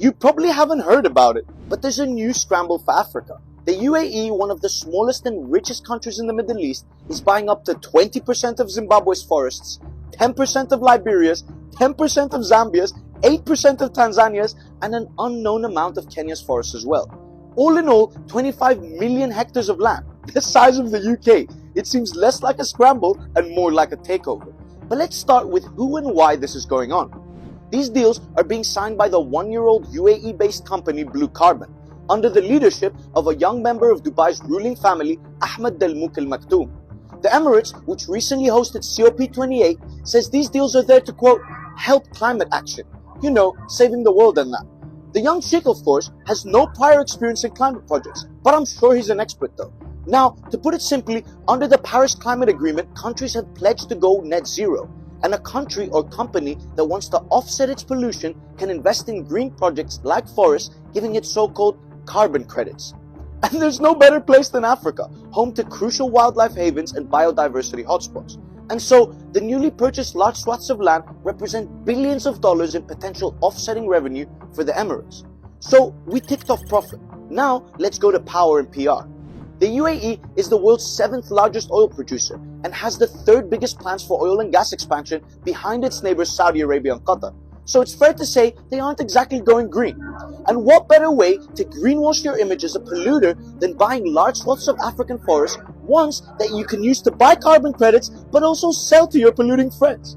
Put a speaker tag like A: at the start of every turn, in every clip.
A: You probably haven't heard about it, but there's a new scramble for Africa. The UAE, one of the smallest and richest countries in the Middle East, is buying up to 20% of Zimbabwe's forests, 10% of Liberia's, 10% of Zambia's, 8% of Tanzania's, and an unknown amount of Kenya's forests as well. All in all, 25 million hectares of land, the size of the UK. It seems less like a scramble and more like a takeover. But let's start with who and why this is going on. These deals are being signed by the one-year-old UAE-based company Blue Carbon, under the leadership of a young member of Dubai's ruling family, Ahmed Dalmouk Al Maktoum. The Emirates, which recently hosted COP28, says these deals are there to, quote, help climate action. You know, saving the world and that. The young sheikh, of course, has no prior experience in climate projects, but I'm sure he's an expert though. Now, to put it simply, under the Paris Climate Agreement, countries have pledged to go net zero, and a country or company that wants to offset its pollution can invest in green projects like forests, giving it so-called carbon credits. And there's no better place than Africa, home to crucial wildlife havens and biodiversity hotspots. And so, the newly purchased large swaths of land represent billions of dollars in potential offsetting revenue for the Emirates. So, we ticked off profit. Now, let's go to power and PR. The UAE is the world's 7th largest oil producer and has the 3rd biggest plans for oil and gas expansion behind its neighbors Saudi Arabia and Qatar. So it's fair to say they aren't exactly going green. And what better way to greenwash your image as a polluter than buying large swaths of African forests, ones that you can use to buy carbon credits but also sell to your polluting friends?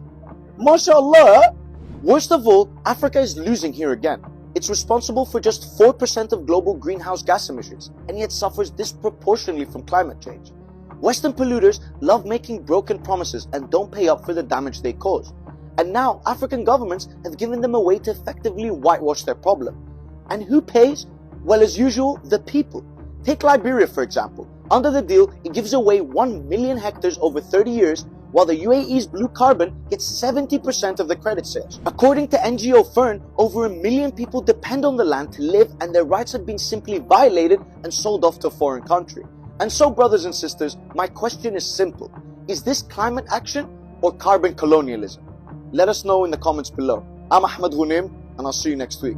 A: MashaAllah! Worst of all, Africa is losing here again. It's responsible for just 4% of global greenhouse gas emissions, and yet suffers disproportionately from climate change. Western polluters love making broken promises and don't pay up for the damage they cause. And now African governments have given them a way to effectively whitewash their problem. And who pays? Well, as usual, the people. Take Liberia, for example. Under the deal, it gives away 1 million hectares over 30 years, while the UAE's Blue Carbon gets 70% of the credit sales. According to NGO Fern, over 1 million people depend on the land to live, and their rights have been simply violated and sold off to a foreign country. And so, brothers and sisters, my question is simple. Is this climate action or carbon colonialism? Let us know in the comments below. I'm Ahmed Ghunaim, and I'll see you next week.